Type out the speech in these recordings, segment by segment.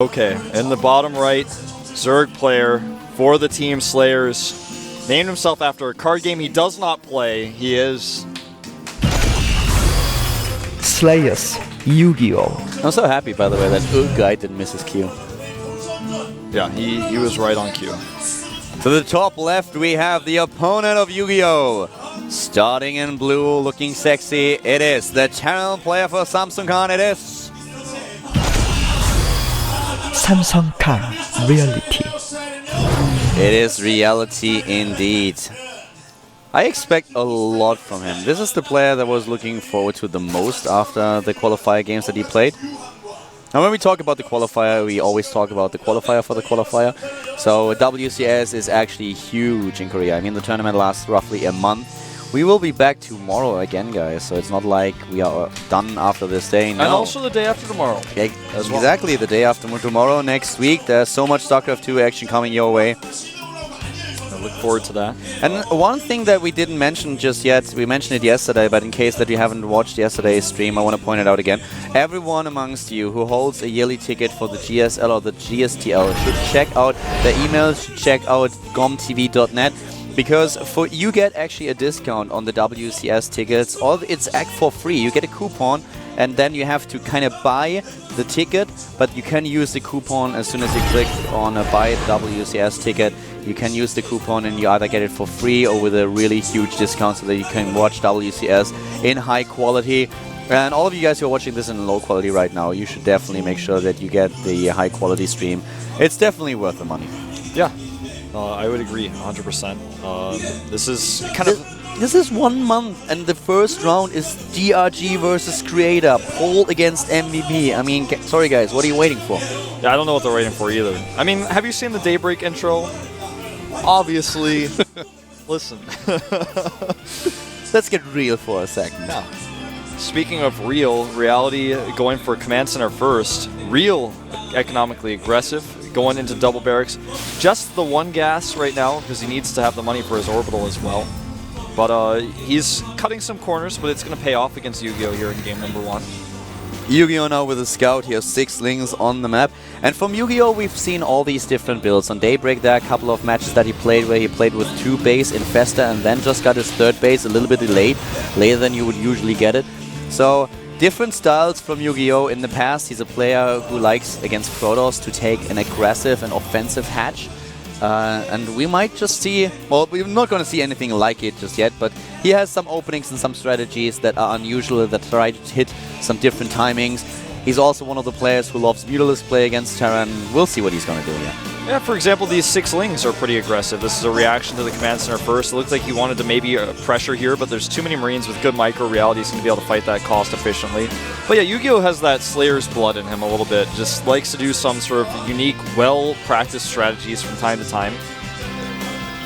Okay, in the bottom right, Zerg player for the Team Slayers. Named himself after a card game he does not play. He is... Slayers, Yu-Gi-Oh! I'm so happy, by the way, that guy didn't miss his cue. Yeah, he was right on cue. To the top left, we have the opponent of Yu-Gi-Oh! Starting in blue, looking sexy, it is the channel player for Samsung Khan, it is... Samsung Khan, reality. It is reality indeed. I expect a lot from him. This is the player that I was looking forward to the most after the qualifier games that he played. Now when we talk about the qualifier, we always talk about the qualifier for the qualifier. So WCS is actually huge in Korea. I mean, the tournament lasts roughly a month. We will be back tomorrow again, guys, so it's not like we are done after this day. No. And also the day after tomorrow. Yeah, exactly, the day after tomorrow, next week. There's so much StarCraft 2 action coming your way. I look forward to that. And one thing that we didn't mention just yet, we mentioned it yesterday, but in case that you haven't watched yesterday's stream, I want to point it out again. Everyone amongst you who holds a yearly ticket for the GSL or the GSTL should check out the emails, should check out gomtv.net. Because you get actually a discount on the WCS tickets, or it's for free. You get a coupon, and then you have to kind of buy the ticket, but you can use the coupon as soon as you click on a buy WCS ticket. You can use the coupon and you either get it for free or with a really huge discount so that you can watch WCS in high quality. And all of you guys who are watching this in low quality right now, you should definitely make sure that you get the high quality stream. It's definitely worth the money. Yeah. I would agree, 100%. This is kind of... This is 1 month, and the first round is DRG versus Creator, Pole against MVP. I mean, sorry guys, what are you waiting for? Yeah, I don't know what they're waiting for either. I mean, have you seen the Daybreak intro? Obviously. Listen. Let's get real for a second. Yeah. Speaking of reality going for Command Center first. Real economically aggressive. Going into double barracks. Just the one gas right now because he needs to have the money for his orbital as well. But he's cutting some corners, but it's going to pay off against Yu-Gi-Oh! Here in game number 1. Yu-Gi-Oh! Now with a scout. He has 6 links on the map. And from Yu-Gi-Oh! We've seen all these different builds. On Daybreak there are a couple of matches that he played where he played with 2 base Infesta and then just got his 3rd base a little bit delayed, later than you would usually get it. So different styles from Yu-Gi-Oh! In the past. He's a player who likes against Protoss to take an aggressive and offensive hatch. And we might just see, well, we're not going to see anything like it just yet, but he has some openings and some strategies that are unusual, that try to hit some different timings. He's also one of the players who loves Mutalisk play against Terra, and we'll see what he's going to do here. Yeah, for example, these 6 lings are pretty aggressive. This is a reaction to the Command Center first. It looks like he wanted to maybe pressure here, but there's too many Marines with good micro reality. He's going to be able to fight that cost efficiently. But yeah, Yu-Gi-Oh! Has that Slayer's blood in him a little bit. Just likes to do some sort of unique, well-practiced strategies from time to time.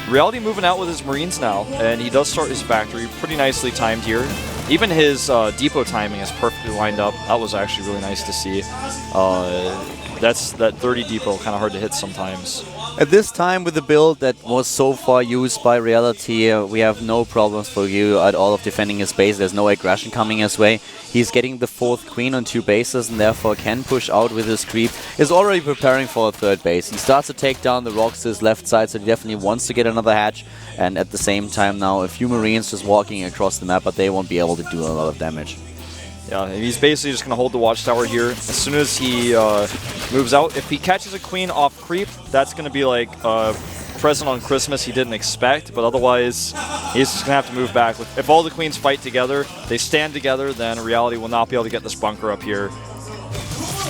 Reality moving out with his Marines now, and he does start his factory. Pretty nicely timed here. Even his depot timing is perfectly lined up. That was actually really nice to see. That 30 depot kind of hard to hit sometimes. At this time, with the build that was so far used by Reality, we have no problems for you at all of defending his base. There's no aggression coming his way. He's getting the 4th queen on 2 bases and therefore can push out with his creep. Is already preparing for a 3rd base. He starts to take down the rocks to his left side, so he definitely wants to get another hatch. And at the same time now, a few Marines just walking across the map, but they won't be able to do a lot of damage. Yeah, he's basically just going to hold the watchtower here. As soon as he moves out, if he catches a queen off creep, that's going to be like a present on Christmas he didn't expect, but otherwise he's just going to have to move back. If all the queens fight together, they stand together, then Reality will not be able to get this bunker up here.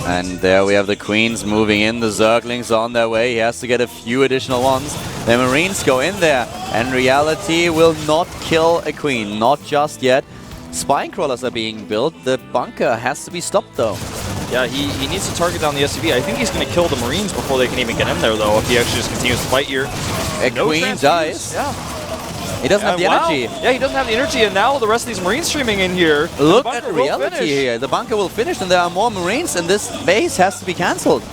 And there we have the queens moving in, the Zerglings on their way. He has to get a few additional ones. The Marines go in there, and Reality will not kill a queen, not just yet. Spine crawlers are being built. The bunker has to be stopped, though. Yeah, he needs to target down the SCV. I think he's going to kill the Marines before they can even get in there, though, if he actually just continues to fight here. A queen dies. Yeah. He doesn't have the energy. Yeah, he doesn't have the energy, and now the rest of these Marines streaming in here. Look at Reality here. The bunker will finish, and there are more Marines, and this base has to be cancelled.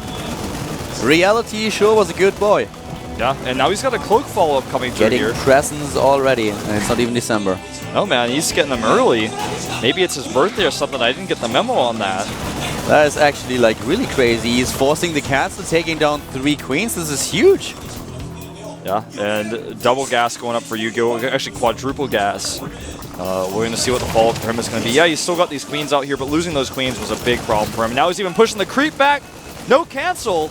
Reality sure was a good boy. Yeah, and now he's got a cloak follow-up coming through here. Getting presents already, and it's not even December. Oh man, he's getting them early. Maybe it's his birthday or something. I didn't get the memo on that. That is actually like really crazy. He's forcing the cancel, taking down 3 queens. This is huge. Yeah, and double gas going up for Yu-Gi-Oh! Actually, quadruple gas. We're going to see what the follow-up for him is going to be. Yeah, he's still got these queens out here, but losing those queens was a big problem for him. Now he's even pushing the creep back. No cancel.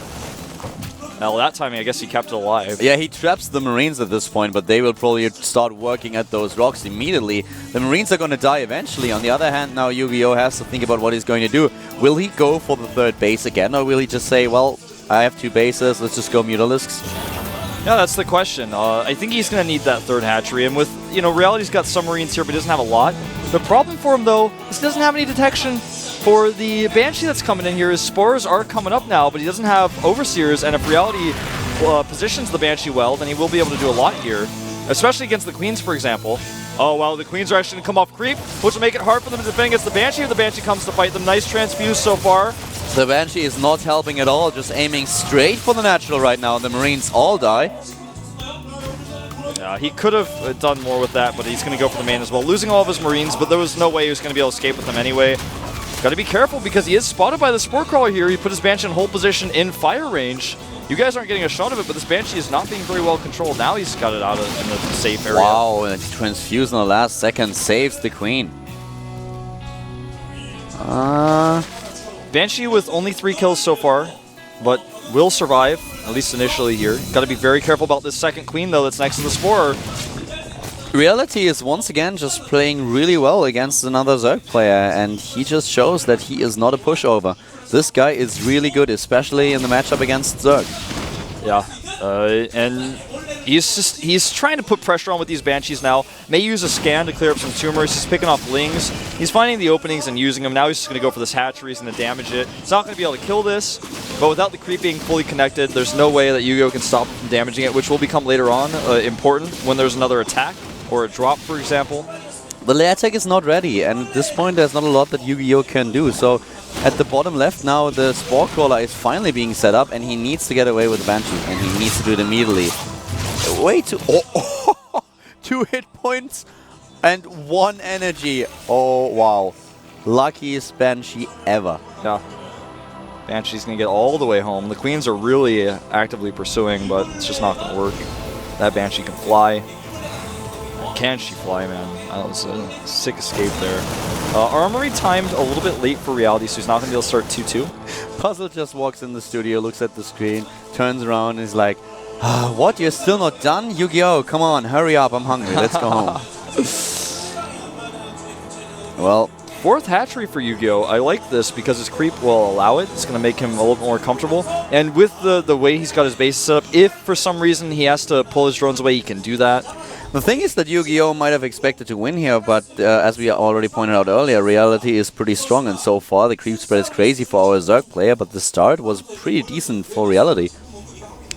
Now, that timing, I guess he kept it alive. Yeah, he traps the Marines at this point, but they will probably start working at those rocks immediately. The Marines are going to die eventually. On the other hand, now Yu-Gi-Oh! Has to think about what he's going to do. Will he go for the 3rd base again, or will he just say, well, I have 2 bases, let's just go Mutalisks? Yeah, that's the question. I think he's going to need that 3rd hatchery, and with, you know, Reality's got some Marines here, but he doesn't have a lot. The problem for him, though, is he doesn't have any detection for the Banshee that's coming in here. His spores are coming up now, but he doesn't have Overseers, and if Reality positions the Banshee well, then he will be able to do a lot here, especially against the Queens, for example. Oh, wow, the Queens are actually going to come off creep, which will make it hard for them to defend against the Banshee if the Banshee comes to fight them. Nice transfuse so far. The Banshee is not helping at all, just aiming straight for the natural right now, and the Marines all die. Yeah, he could have done more with that, but he's going to go for the main as well. Losing all of his Marines, but there was no way he was going to be able to escape with them anyway. Got to be careful because he is spotted by the Spore Crawler here. He put his Banshee in hold position in fire range. You guys aren't getting a shot of it, but this Banshee is not being very well controlled. Now he's got it out in the safe area. Wow, and transfuse in the last second saves the Queen. Banshee with only 3 kills so far, but will survive, at least initially here. Got to be very careful about this 2nd Queen, though, that's next to the Spore. Reality is once again just playing really well against another Zerg player, and he just shows that he is not a pushover. This guy is really good, especially in the matchup against Zerg. Yeah, and he's trying to put pressure on with these Banshees now. May use a scan to clear up some tumors. He's picking off lings. He's finding the openings and using them. Now he's just going to go for this hatchery. He's going to damage it. He's not going to be able to kill this, but without the creep being fully connected, there's no way that Yu-Gi-Oh! Can stop him from damaging it, which will become later on important when there's another attack or a drop, for example. The lair attack is not ready, and at this point there's not a lot that Yu-Gi-Oh! Can do. So at the bottom left now, the Spore Crawler is finally being set up, and he needs to get away with the Banshee, and he needs to do it immediately. Way too... Oh, 2 hit points and 1 energy. Oh, wow. Luckiest Banshee ever. Yeah. Banshee's going to get all the way home. The Queens are really actively pursuing, but it's just not going to work. That Banshee can fly. Can she fly, man? That was a sick escape there. Armory timed a little bit late for Reality, so he's not going to be able to start 2-2. Puzzle just walks in the studio, looks at the screen, turns around and is like, what? You're still not done? Yu-Gi-Oh! Come on, hurry up, I'm hungry. Let's go home. Well, 4th hatchery for Yu-Gi-Oh! I like this because his creep will allow it. It's going to make him a little bit more comfortable. And with the way he's got his base set up, if for some reason he has to pull his drones away, he can do that. The thing is that Yu-Gi-Oh! Might have expected to win here, but as we already pointed out earlier, Reality is pretty strong, and so far the creep spread is crazy for our Zerg player, but the start was pretty decent for Reality.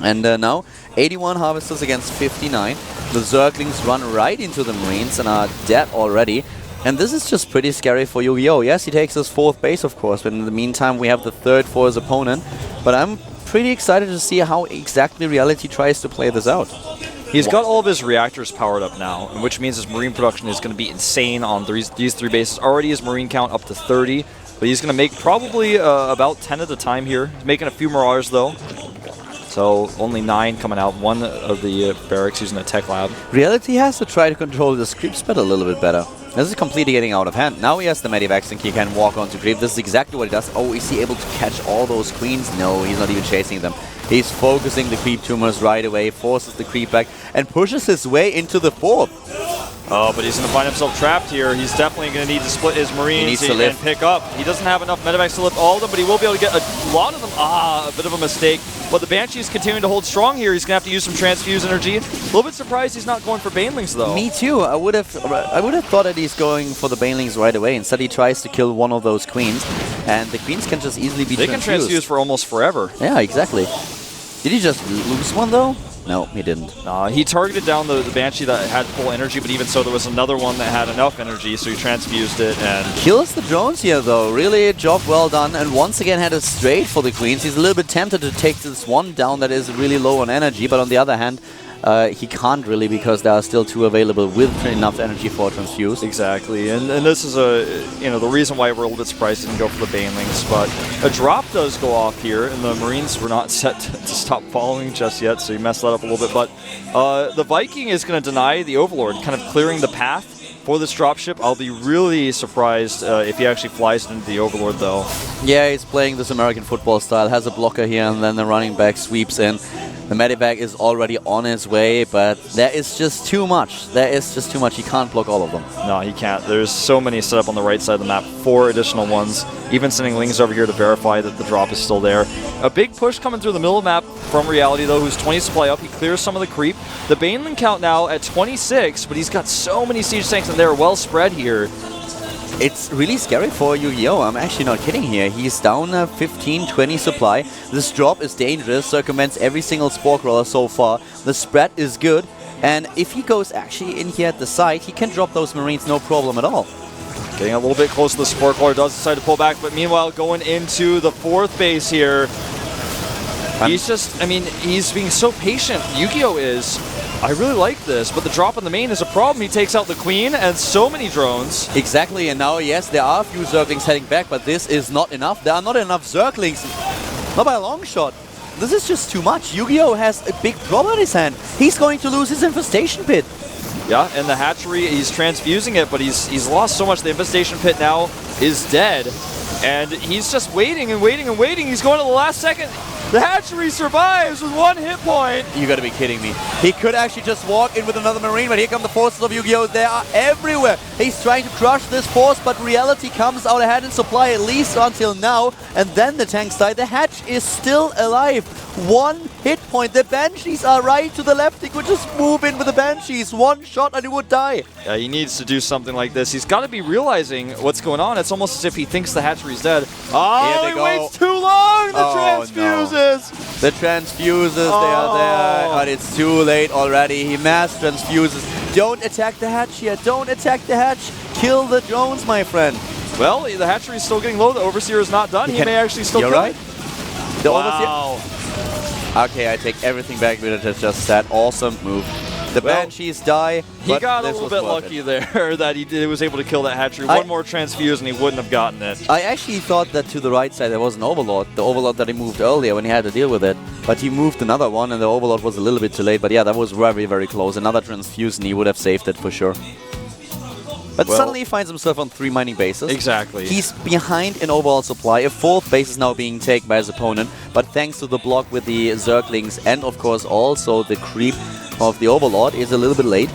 And now, 81 Harvesters against 59. The Zerglings run right into the Marines and are dead already. And this is just pretty scary for Yu-Gi-Oh! Yes, he takes his 4th base, of course, but in the meantime we have the 3rd for his opponent. But I'm pretty excited to see how exactly Reality tries to play this out. He's got all of his reactors powered up now, which means his Marine production is going to be insane on these 3 bases. Already his Marine count up to 30, but he's going to make probably about 10 at a time here. He's making a few Marauders, though. So only 9 coming out. 1 of the barracks using a tech lab. Reality has to try to control this creep spread a little bit better. This is completely getting out of hand. Now he has the Medivacs and he can walk onto creep. This is exactly what he does. Oh, is he able to catch all those queens? No, he's not even chasing them. He's focusing the creep tumors right away, forces the creep back, and pushes his way into the 4th. Oh, but he's going to find himself trapped here. He's definitely going to need to split his Marines and pick up. He doesn't have enough Medivacs to lift all of them, but he will be able to get a lot of them. Ah, a bit of a mistake. But the Banshee's continuing to hold strong here. He's going to have to use some transfuse energy. A little bit surprised he's not going for Banelings, though. Me too. I would have thought that he's going for the Banelings right away. Instead, he tries to kill one of those queens, and the queens can just easily be transfused. They can transfuse for almost forever. Yeah, exactly. Did he just lose one, though? No, he didn't. He targeted down the Banshee that had full energy, but even so, there was another one that had enough energy, so he transfused it and... Kills the drones here, though. Really a job well done, and once again had a straight for the queens. He's a little bit tempted to take this one down that is really low on energy, but on the other hand, he can't really because there are still 2 available with enough energy for Transfuse. Exactly, and this is the reason why we're a little bit surprised he didn't go for the Banelings, but a drop does go off here, and the Marines were not set to stop following just yet, so he messed that up a little bit, but the Viking is going to deny the Overlord, kind of clearing the path for this dropship. I'll be really surprised if he actually flies into the Overlord, though. Yeah, he's playing this American football style, has a blocker here, and then the running back sweeps in. The medivac is already on his way, but there is just too much. There is just too much. He can't block all of them. No, he can't. There's so many set up on the right side of the map. 4 additional ones. Even sending Lings over here to verify that the drop is still there. A big push coming through the middle of the map from Reality, though, who's 20 supply up. He clears some of the creep. The Baneling count now at 26, but he's got so many siege tanks, and they're well spread here. It's really scary for Yu-Gi-Oh! I'm actually not kidding here. He's down 15, 20 supply. This drop is dangerous, circumvents every single Spore Crawler so far. The spread is good, and if he goes actually in here at the side, he can drop those Marines no problem at all. Getting a little bit close to the Spore Crawler, does decide to pull back, but meanwhile going into the 4th base here. He's just, he's being so patient. Yu-Gi-Oh! Is. I really like this, but the drop on the main is a problem. He takes out the Queen and so many drones. Exactly, and now, yes, there are a few Zerglings heading back, but this is not enough. There are not enough Zerglings. Not by a long shot. This is just too much. Yu-Gi-Oh! Has a big problem in his hand. He's going to lose his Infestation Pit. Yeah, and the hatchery, he's transfusing it, but he's lost so much. The Infestation Pit now is dead. And he's just waiting and waiting and waiting. He's going to the last second. The hatchery survives with 1 hit point. You gotta be kidding me. He could actually just walk in with another Marine, but here come the forces of Yu-Gi-Oh! They are everywhere. He's trying to crush this force, but Reality comes out ahead in supply, at least until now. And then the tanks die. The hatch is still alive. 1 hit point. The Banshees are right to the left. He could just move in with the Banshees. 1 shot and he would die. Yeah, he needs to do something like this. He's got to be realizing what's going on. It's almost as if he thinks the hatchery's dead. Oh, he waits too long. The transfuses. No. The transfuses, they are there, but it's too late already. He mass transfuses. Don't attack the hatch here. Don't attack the hatch. Kill the drones, my friend. Well, the hatchery is still getting low. The Overseer is not done. He may actually still kill right. The wow. Overseer. Okay, I take everything back with it. Just that awesome move. The Banshees die. He got a little bit lucky there that he was able to kill that hatchery. 1 more transfuse and he wouldn't have gotten it. I actually thought that to the right side there was an Overlord. The Overlord that he moved earlier when he had to deal with it. But he moved another one and the Overlord was a little bit too late. But yeah, that was very, very close. Another transfuse and he would have saved it for sure. But suddenly he finds himself on 3 mining bases. Exactly. He's behind in overall supply. A 4th base is now being taken by his opponent. But thanks to the block with the Zerglings and of course also the creep of the Overlord is a little bit late.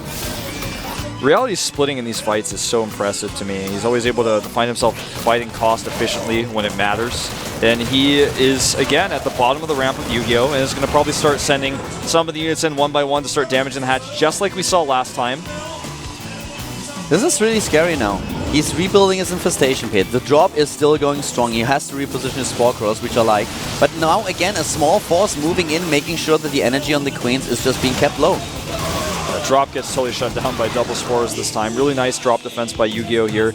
Reality's splitting in these fights is so impressive to me. He's always able to find himself fighting cost efficiently when it matters. And he is, again, at the bottom of the ramp with Yu-Gi-Oh! And is going to probably start sending some of the units in 1 by 1 to start damaging the hatch, just like we saw last time. This is really scary now. He's rebuilding his Infestation Pit. The drop is still going strong. He has to reposition his Spore Crawlers, which I like. But now, again, a small force moving in, making sure that the energy on the Queens is just being kept low. The drop gets totally shut down by double Spores this time. Really nice drop defense by Yu-Gi-Oh! Here.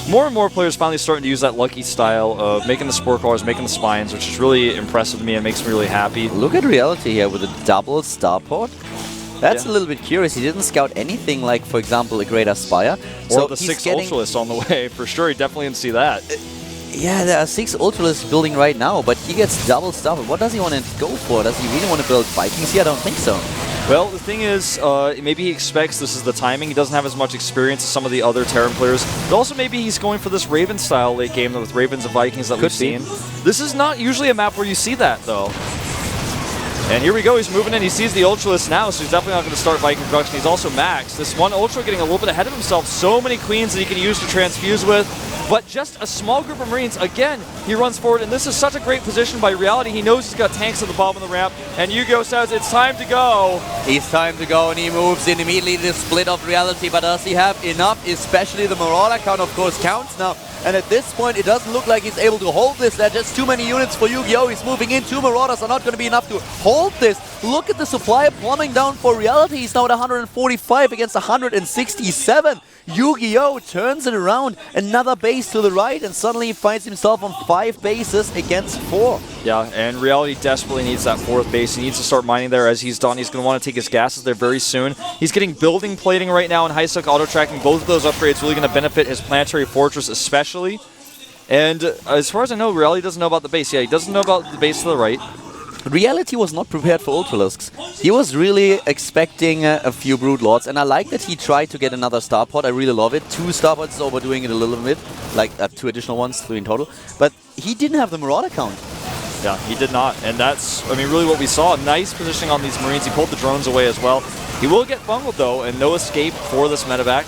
More and more players finally starting to use that lucky style of making the Spore Crawlers, making the Spines, which is really impressive to me and makes me really happy. Look at Reality here with a double Starport. That's a little bit curious. He didn't scout anything like, for example, a Great Aspire. Or the 6 Ultralists on the way. For sure, he definitely didn't see that. Yeah, there are 6 Ultralists building right now, but he gets double stuff. What does he want to go for? Does he really want to build Vikings here? I don't think so. Well, the thing is, maybe he expects this is the timing. He doesn't have as much experience as some of the other Terran players. But also maybe he's going for this Raven style late game with Ravens and Vikings that we've seen. This is not usually a map where you see that, though. And here we go, he's moving in, he sees the Ultralist now, so he's definitely not going to start Viking production. He's also maxed. This one Ultra getting a little bit ahead of himself. So many Queens that he can use to transfuse with. But just a small group of Marines. Again, he runs forward, and this is such a great position by Reality. He knows he's got tanks at the bottom of the ramp, and Yu-Gi-Oh! Says it's time to go. It's time to go, and he moves in immediately to the split of Reality, but does he have enough? Especially the Marauder count, of course, counts now. And at this point, it doesn't look like he's able to hold this. There are just too many units for Yu-Gi-Oh! He's moving in. 2 Marauders are not going to be enough to hold this. Look at the supply plumbing down for Reality. He's now at 145 against 167. Yu-Gi-Oh! Turns it around. Another base to the right, and suddenly he finds himself on 5 bases against 4. Yeah, and Reality desperately needs that 4th base. He needs to start mining there as he's done. He's going to want to take his gases there very soon. He's getting building plating right now and high-sec auto-tracking. Both of those upgrades really going to benefit his planetary fortress especially. And as far as I know, Reality doesn't know about the base. Yeah, he doesn't know about the base to the right. Reality was not prepared for Ultralisks. He was really expecting a few Brood Lords, and I like that he tried to get another Star Pod. I really love it. 2 Star Pods is overdoing it a little bit, like 2 additional ones, 3 in total. But he didn't have the Marauder count. Yeah, he did not, and that's, I mean, really what we saw. Nice positioning on these Marines. He pulled the drones away as well. He will get bungled, though, and no escape for this medevac.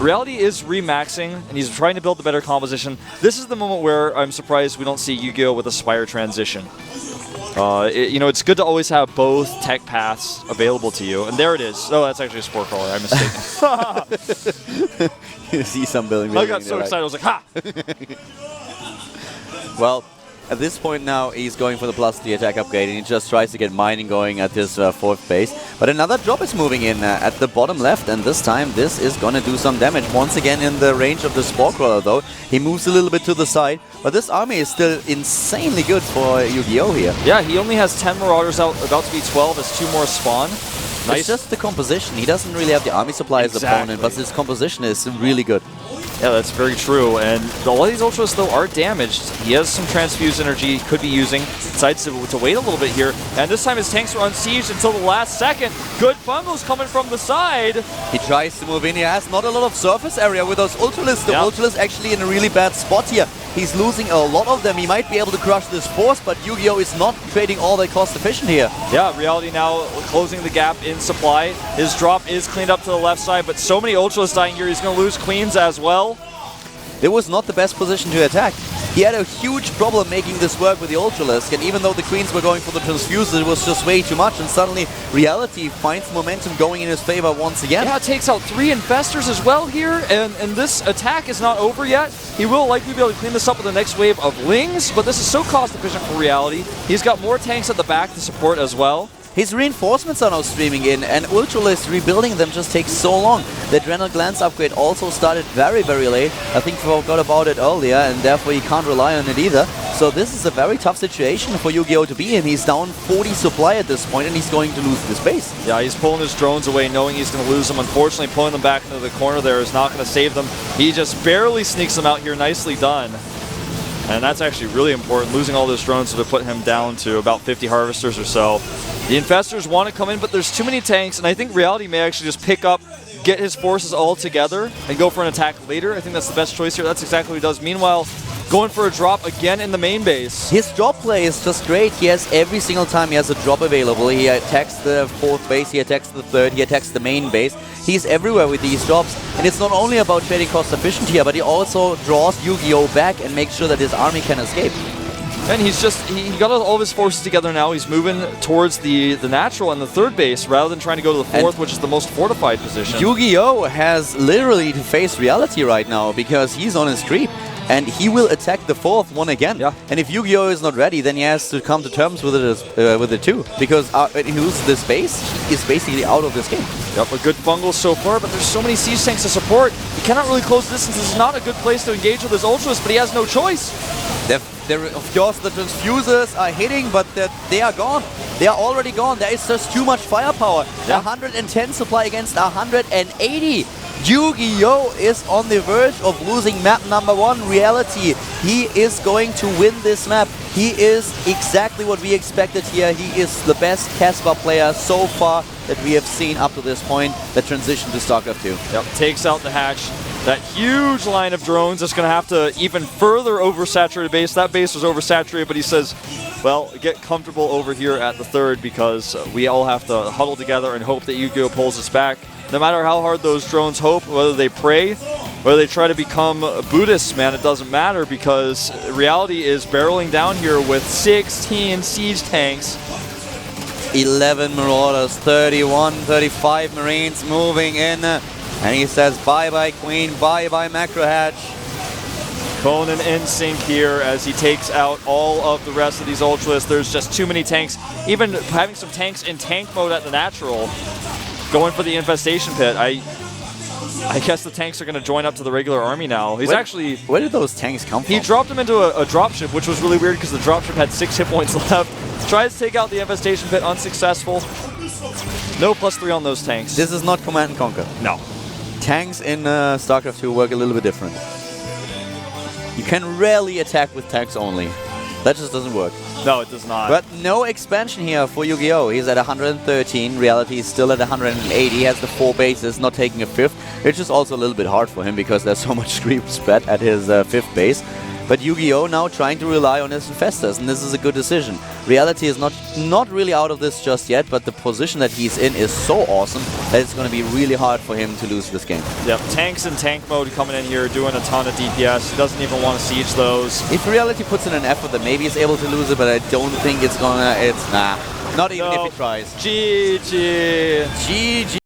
Reality is remaxing, and he's trying to build a better composition. This is the moment where I'm surprised we don't see Yu-Gi-Oh! With a Spire transition. You know, it's good to always have both tech paths available to you, and there it is. Oh, that's actually a Spore Crawler. I'm mistaken. You see some building. I got so excited. I was like, ha! Well, at this point now, he's going for the +3 attack upgrade, and he just tries to get mining going at this 4th base. But another drop is moving in at the bottom left, and this time this is going to do some damage. Once again in the range of the Spore Crawler, though. He moves a little bit to the side, but this army is still insanely good for Yu-Gi-Oh! Here. Yeah, he only has 10 Marauders out, about to be 12 as 2 more spawn. Nice. It's just the composition. He doesn't really have the army supply as opponent, but his composition is really good. Yeah, that's very true. And a lot of these Ultras, though, are damaged. He has some transfused energy he could be using. Decides to wait a little bit here. And this time his tanks are unsieged until the last second. Good bungles coming from the side. He tries to move in. He has not a lot of surface area with those Ultralisks. The Ultralisks actually in a really bad spot here. He's losing a lot of them. He might be able to crush this force, but Yu-Gi-Oh! Is not trading all that cost efficient here. Yeah, Reality now closing the gap in supply. His drop is cleaned up to the left side, but so many Ultras dying here, he's going to lose Queens as well. It was not the best position to attack. He had a huge problem making this work with the Ultralisk, and even though the Queens were going for the Transfuser, it was just way too much, and suddenly Reality finds momentum going in his favor once again. Yeah, takes out 3 Infestors as well here, and this attack is not over yet. He will likely be able to clean this up with the next wave of Lings, but this is so cost efficient for Reality. He's got more tanks at the back to support as well. His reinforcements are now streaming in, and Ultralisk rebuilding them just takes so long. The Adrenal Glance upgrade also started very, very late. I think we forgot about it earlier, and therefore he can't rely on it either. So this is a very tough situation for Yu-Gi-Oh! To be in. He's down 40 supply at this point, and he's going to lose this base. Yeah, he's pulling his drones away, knowing he's going to lose them. Unfortunately, pulling them back into the corner there is not going to save them. He just barely sneaks them out here. Nicely done. And that's actually really important. Losing all those drones would have put him down to about 50 Harvesters or so. The Infestors want to come in, but there's too many tanks, and I think Reality may actually just pick up, get his forces all together, and go for an attack later. I think that's the best choice here. That's exactly what he does. Meanwhile, going for a drop again in the main base. His drop play is just great. He has every single time he has a drop available. He attacks the 4th base, he attacks the 3rd, he attacks the main base. He's everywhere with these drops. And it's not only about trading cost efficient here, but he also draws Yu-Gi-Oh! Back and makes sure that his army can escape. And he's just, he got all of his forces together now. He's moving towards the natural and the 3rd base rather than trying to go to the 4th, which is the most fortified position. Yu-Gi-Oh! Has literally to face Reality right now because he's on his creep. And he will attack the 4th one again. Yeah. And if Yu-Gi-Oh! Is not ready, then he has to come to terms with it too. Because when he loses this base, he is basically out of this game. Yep, a good bungle so far, but there's so many siege tanks to support. He cannot really close distance. This is not a good place to engage with his Ultras, but he has no choice. Of course, the Transfusers are hitting, but they are gone. They are already gone. There is just too much firepower. Yeah. 110 supply against 180. Yu-Gi-Oh! Is on the verge of losing map number 1, Reality. He is going to win this map. He is exactly what we expected here. He is the best Casper player so far that we have seen up to this point, the transition to StarCraft 2. Yep, takes out the hatch. That huge line of drones is going to have to even further oversaturate base. That base was oversaturated, but he says, well, get comfortable over here at the 3rd because we all have to huddle together and hope that Yu-Gi-Oh! Pulls us back. No matter how hard those drones hope, whether they pray, whether they try to become Buddhists, man, it doesn't matter because Reality is barreling down here with 16 siege tanks. 11 Marauders, 31, 35 Marines moving in. And he says, bye-bye Queen, bye-bye Macro Hatch. Bonin in sync here as he takes out all of the rest of these Ultras. There's just too many tanks. Even having some tanks in tank mode at the natural, going for the infestation pit. I guess the tanks are going to join up to the regular army now. He's actually... Where did those tanks come from? He dropped him into a dropship, which was really weird because the dropship had 6 hit points left. Tries to take out the infestation pit, unsuccessful. No +3 on those tanks. This is not Command and Conquer. No. Tanks in StarCraft 2 work a little bit different. You can rarely attack with tanks only. That just doesn't work. No, it does not. But no expansion here for Yu-Gi-Oh! He's at 113. Reality is still at 180. He has the 4 bases, not taking a 5th. It's just also a little bit hard for him because there's so much creep spread at his 5th base. But Yu-Gi-Oh! Now trying to rely on his infestors, and this is a good decision. Reality is not really out of this just yet, but the position that he's in is so awesome that it's going to be really hard for him to lose this game. Yep, tanks in tank mode coming in here, doing a ton of DPS. He doesn't even want to siege those. If Reality puts in an effort, then maybe he's able to lose it, but I don't think it's gonna... Not even if he tries. GG. GG.